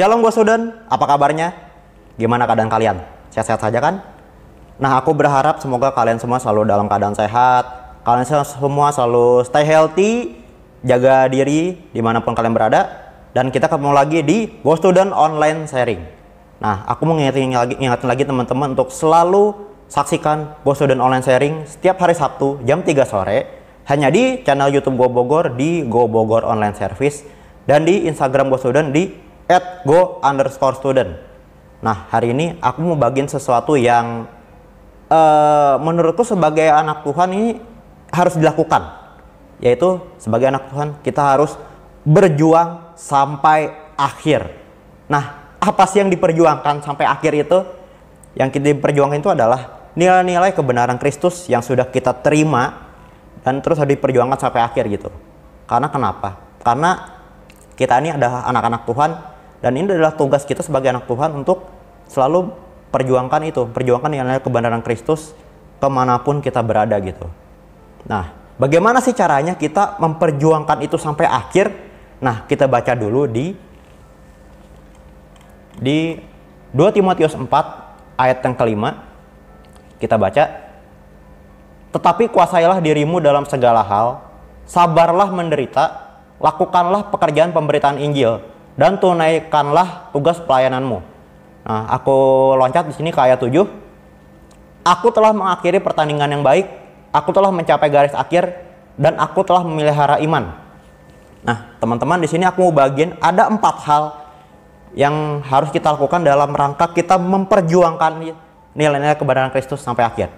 Shalom Go Student, apa kabarnya? Gimana keadaan kalian? Sehat-sehat saja kan? Nah, aku berharap semoga kalian semua selalu dalam keadaan sehat. Kalian semua selalu stay healthy, jaga diri dimanapun kalian berada. Dan kita ketemu lagi di Go Student Online Sharing. Nah, aku mau ingatin lagi teman-teman untuk selalu saksikan Go Student Online Sharing setiap hari Sabtu jam 3 sore. Hanya di channel YouTube Go Bogor di Go Bogor Online Service. Dan di Instagram Go Student di @go_student. Nah, hari ini aku mau bagiin sesuatu yang menurutku sebagai anak Tuhan ini harus dilakukan. Yaitu sebagai anak Tuhan kita harus berjuang sampai akhir. Nah, apa sih yang diperjuangkan sampai akhir itu? Yang kita diperjuangkan itu adalah nilai-nilai kebenaran Kristus yang sudah kita terima dan terus harus diperjuangkan sampai akhir gitu. Karena kenapa? Karena kita ini adalah anak-anak Tuhan. Dan ini adalah tugas kita sebagai anak Tuhan untuk selalu perjuangkan nilai kebenaran Kristus kemanapun kita berada gitu. Nah, bagaimana sih caranya kita memperjuangkan itu sampai akhir? Nah, kita baca dulu di 2 Timotius 4 ayat yang kelima. Kita baca, tetapi kuasailah dirimu dalam segala hal, sabarlah menderita, lakukanlah pekerjaan pemberitaan Injil, dan tunaikanlah tugas pelayananmu. Nah, aku loncat di sini ke ayat 7. Aku telah mengakhiri pertandingan yang baik, aku telah mencapai garis akhir, dan aku telah memelihara iman. Nah, teman-teman, di sini aku mau bagiin ada 4 hal yang harus kita lakukan dalam rangka kita memperjuangkan nilai-nilai kebenaran Kristus sampai akhir.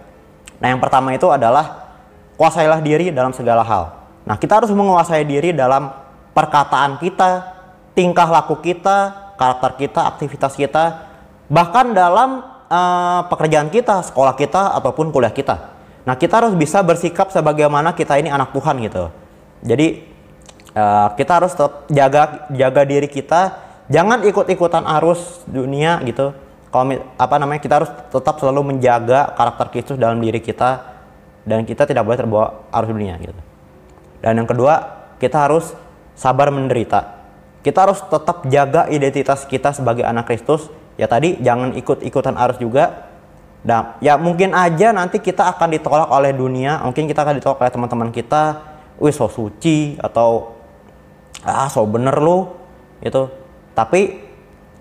Nah, yang pertama itu adalah kuasailah diri dalam segala hal. Nah, kita harus menguasai diri dalam perkataan kita, tingkah laku kita, karakter kita, aktivitas kita, bahkan dalam pekerjaan kita, sekolah kita, ataupun kuliah kita. Nah, kita harus bisa bersikap sebagaimana kita ini anak Tuhan gitu. Jadi kita harus tetap jaga diri kita, jangan ikut-ikutan arus dunia gitu. Kita harus tetap selalu menjaga karakter Kristus dalam diri kita, dan kita tidak boleh terbawa arus dunia gitu. Dan yang kedua, kita harus sabar menderita. Kita harus tetap jaga identitas kita sebagai anak Kristus. Ya tadi, jangan ikut-ikutan arus juga. Nah, ya mungkin aja nanti kita akan ditolak oleh dunia. Mungkin kita akan ditolak oleh teman-teman kita. Wih, so suci. Atau, so bener lu. Gitu. Tapi,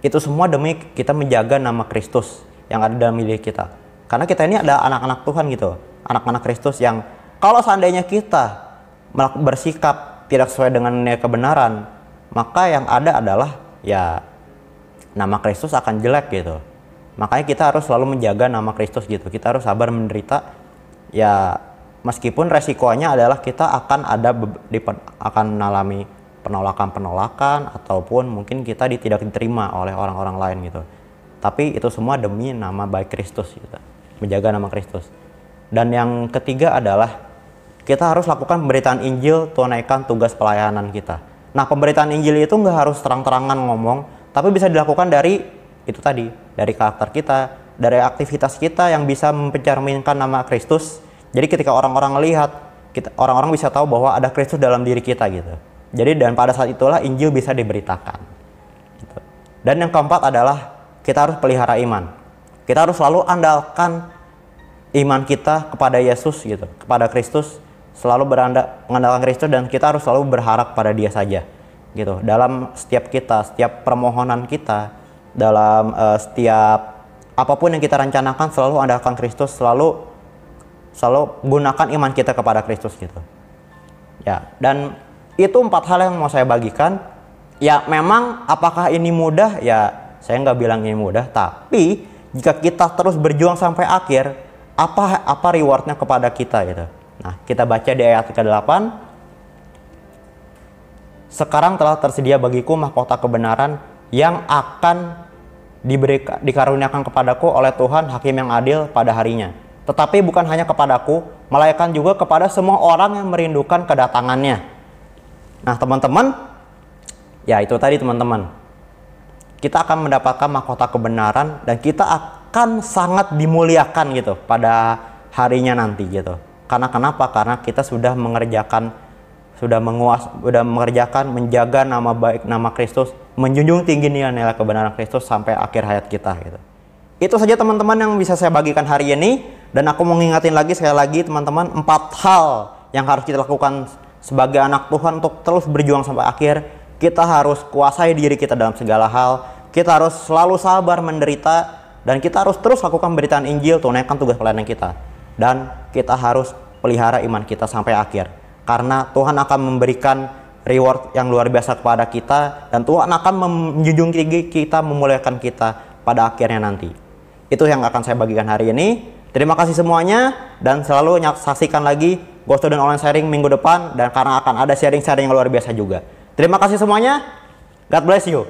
itu semua demi kita menjaga nama Kristus yang ada dalam diri kita. Karena kita ini ada anak-anak Tuhan gitu. Anak-anak Kristus yang kalau seandainya kita bersikap tidak sesuai dengan kebenaran, maka yang ada adalah ya nama Kristus akan jelek gitu. Makanya kita harus selalu menjaga nama Kristus gitu. Kita harus sabar menderita. Ya meskipun resikonya adalah kita akan akan mengalami penolakan ataupun mungkin kita tidak diterima oleh orang-orang lain gitu. Tapi itu semua demi nama baik Kristus gitu. Menjaga nama Kristus. Dan yang ketiga adalah kita harus lakukan pemberitaan Injil, tunaikan tugas pelayanan kita. Nah, pemberitaan Injil itu nggak harus terang-terangan ngomong, tapi bisa dilakukan dari itu tadi, dari karakter kita, dari aktivitas kita yang bisa mencerminkan nama Kristus. Jadi ketika orang-orang melihat, orang-orang bisa tahu bahwa ada Kristus dalam diri kita gitu. Jadi dan pada saat itulah Injil bisa diberitakan. Gitu. Dan yang keempat adalah kita harus pelihara iman. Kita harus selalu andalkan iman kita kepada Yesus gitu, kepada Kristus. Selalu mengandalkan Kristus, dan kita harus selalu berharap pada Dia saja gitu. Dalam setiap permohonan kita, dalam setiap apapun yang kita rencanakan, selalu andalkan Kristus, selalu gunakan iman kita kepada Kristus gitu. Ya, dan itu 4 hal yang mau saya bagikan. Ya memang apakah ini mudah? Ya saya nggak bilang ini mudah, tapi jika kita terus berjuang sampai akhir, apa rewardnya kepada kita gitu. Nah, kita baca di ayat ke-8. Sekarang telah tersedia bagiku mahkota kebenaran yang akan dikaruniakan kepadaku oleh Tuhan Hakim yang adil pada harinya. Tetapi bukan hanya kepadaku, melainkan juga kepada semua orang yang merindukan kedatangannya. Nah, teman-teman, ya itu tadi teman-teman. Kita akan mendapatkan mahkota kebenaran dan kita akan sangat dimuliakan gitu pada harinya nanti gitu. Karena kenapa? Karena kita sudah mengerjakan sudah mengerjakan, menjaga nama baik nama Kristus, menjunjung tinggi nilai-nilai kebenaran Kristus sampai akhir hayat kita gitu. Itu saja teman-teman yang bisa saya bagikan hari ini, dan aku mau ngingatin lagi sekali lagi teman-teman, 4 hal yang harus kita lakukan sebagai anak Tuhan untuk terus berjuang sampai akhir. Kita harus kuasai diri kita dalam segala hal, kita harus selalu sabar menderita, dan kita harus terus lakukan beritaan Injil, tunaikan tugas pelayanan kita, dan kita harus pelihara iman kita sampai akhir. Karena Tuhan akan memberikan reward yang luar biasa kepada kita, dan Tuhan akan menjunjung tinggi kita, memuliakan kita pada akhirnya nanti. Itu yang akan saya bagikan hari ini. Terima kasih semuanya, dan selalu saksikan lagi Go Student Online Sharing minggu depan, dan karena akan ada sharing-sharing yang luar biasa juga. Terima kasih semuanya. God bless you.